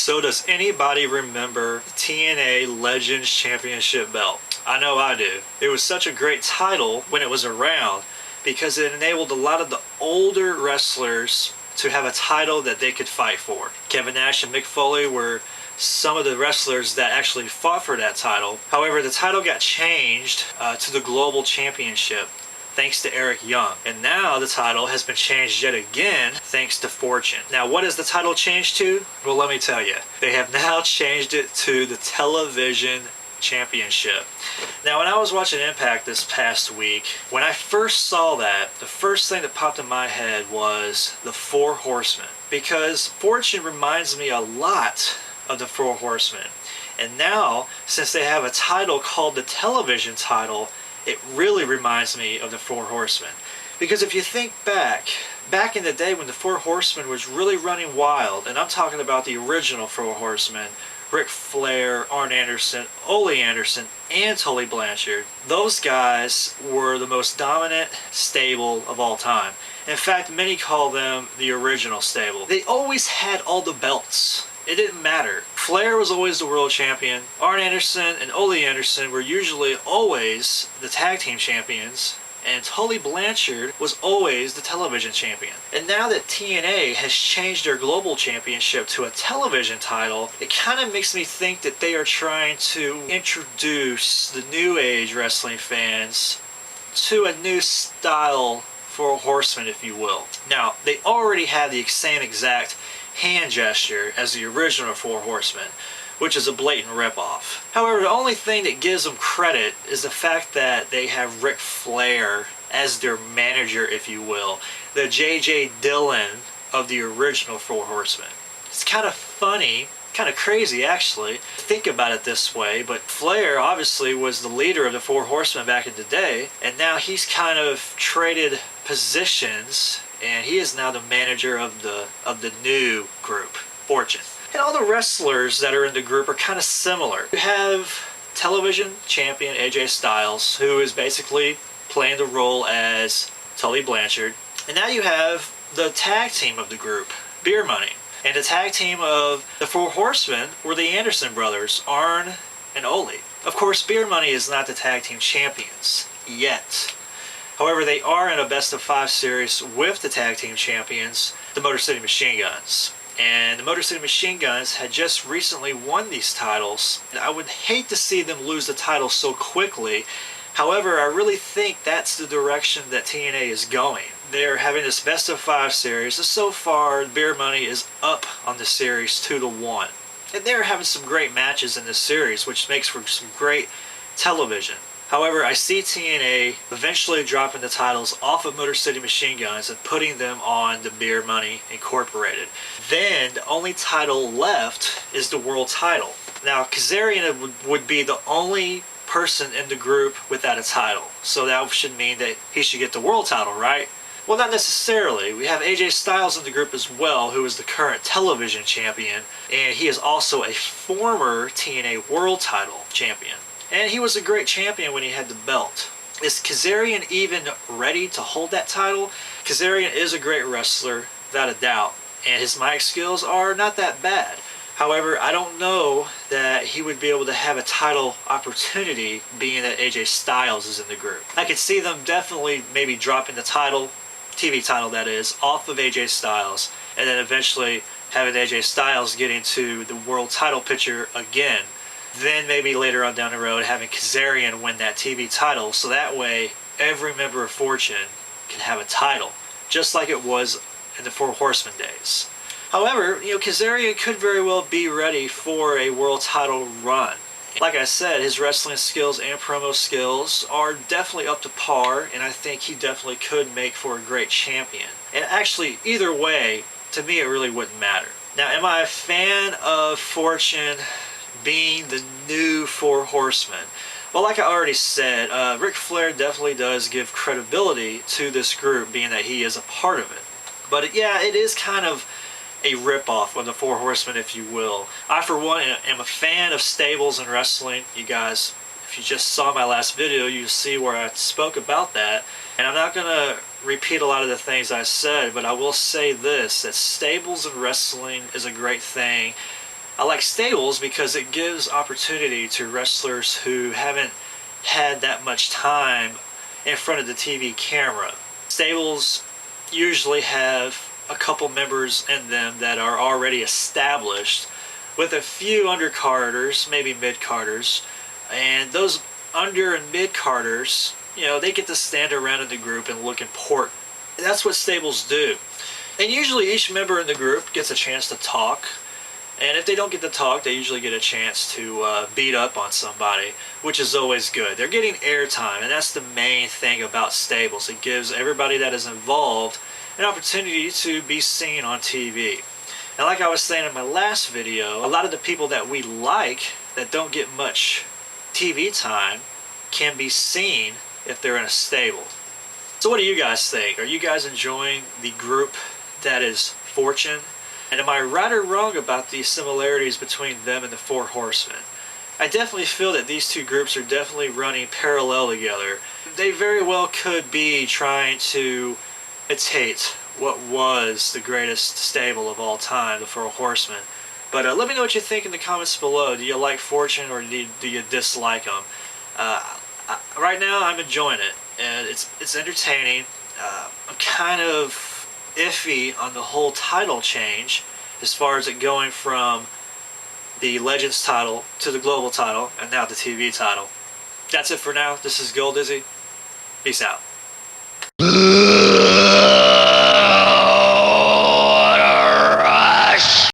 So does anybody remember the TNA Legends Championship belt? I know I do. It was such a great title when it was around because it enabled a lot of the older wrestlers to have a title that they could fight for. Kevin Nash and Mick Foley were some of the wrestlers that actually fought for that title. However, the title got changed to the Global Championship thanks to Eric Young. And now the title has been changed yet again thanks to Fortune. Now, what is the title changed to? Well, let me tell you. They have now changed it to the Television Championship. Now, when I was watching Impact this past week, when I first saw that, the first thing that popped in my head was the Four Horsemen. Because Fortune reminds me a lot of the Four Horsemen. And now, since they have a title called the Television title, it really reminds me of the Four Horsemen. Because if you think back in the day when the Four Horsemen was really running wild, and I'm talking about the original Four Horsemen, Ric Flair, Arn Anderson, Ole Anderson, and Tully Blanchard, those guys were the most dominant stable of all time. In fact, many call them the original stable. They always had all the belts. It didn't matter. Flair was always the world champion. Arn Anderson and Ole Anderson were usually always the tag team champions. And Tully Blanchard was always the television champion. And now that TNA has changed their global championship to a television title, it kind of makes me think that they are trying to introduce the new age wrestling fans to a new style for Horsemen, if you will. Now, they already have the same exact hand gesture as the original Four Horsemen, which is a blatant ripoff. However, the only thing that gives them credit is the fact that they have Ric Flair as their manager, if you will, the J.J. Dillon of the original Four Horsemen. It's kind of funny, kind of crazy actually, to think about it this way, but Flair obviously was the leader of the Four Horsemen back in the day, and now he's kind of traded positions, and he is now the manager of the new group, Fortune. And all the wrestlers that are in the group are kind of similar. You have television champion AJ Styles, who is basically playing the role as Tully Blanchard. And now you have the tag team of the group, Beer Money. And the tag team of the Four Horsemen were the Anderson brothers, Arn and Ole. Of course, Beer Money is not the tag team champions yet. However, they are in a best-of-5 series with the tag team champions, the Motor City Machine Guns. And the Motor City Machine Guns had just recently won these titles. And I would hate to see them lose the title so quickly. However, I really think that's the direction that TNA is going. They're having this best-of-5 series. And so far, Beer Money is up on the series 2-1. And they're having some great matches in this series, which makes for some great television. However, I see TNA eventually dropping the titles off of Motor City Machine Guns and putting them on the Beer Money Incorporated. Then, the only title left is the world title. Now, Kazarian would be the only person in the group without a title. So that should mean that he should get the world title, right? Well, not necessarily. We have AJ Styles in the group as well, who is the current television champion. And he is also a former TNA world title champion. And he was a great champion when he had the belt. Is Kazarian even ready to hold that title? Kazarian is a great wrestler, without a doubt. And his mic skills are not that bad. However, I don't know that he would be able to have a title opportunity being that AJ Styles is in the group. I could see them definitely maybe dropping the title, TV title that is, off of AJ Styles. And then eventually having AJ Styles get into the world title picture again. Then maybe later on down the road having Kazarian win that TV title, so that way every member of Fortune can have a title, just like it was in the Four Horsemen days. However, Kazarian could very well be ready for a world title run. Like I said, his wrestling skills and promo skills are definitely up to par, and I think he definitely could make for a great champion. And actually, either way, to me it really wouldn't matter. Now, am I a fan of Fortune being the new Four Horsemen? Well, like I already said, Ric Flair definitely does give credibility to this group, being that he is a part of it. But yeah, it is kind of a ripoff of the Four Horsemen, if you will. I, for one, am a fan of stables and wrestling. You guys, if you just saw my last video, you see where I spoke about that. And I'm not going to repeat a lot of the things I said, but I will say this, that stables and wrestling is a great thing. I like stables because it gives opportunity to wrestlers who haven't had that much time in front of the TV camera. Stables usually have a couple members in them that are already established, with a few undercarders, maybe mid-carders, and those under and mid-carders, they get to stand around in the group and look important. That's what stables do. And usually each member in the group gets a chance to talk. And if they don't get to talk, they usually get a chance to beat up on somebody, which is always good. They're getting airtime, and that's the main thing about stables. It gives everybody that is involved an opportunity to be seen on TV. And like I was saying in my last video, a lot of the people that we like that don't get much TV time can be seen if they're in a stable. So what do you guys think? Are you guys enjoying the group that is Fortune? And am I right or wrong about the similarities between them and the Four Horsemen? I definitely feel that these two groups are definitely running parallel together. They very well could be trying to imitate what was the greatest stable of all time, the Four Horsemen. But let me know what you think in the comments below. Do you like Fortune or do you dislike them? Right now I'm enjoying it, and it's entertaining. I'm kind of iffy on the whole title change as far as it going from the Legends title to the Global title and now the TV title. That's it for now. This is Gold Dizzy. Peace out.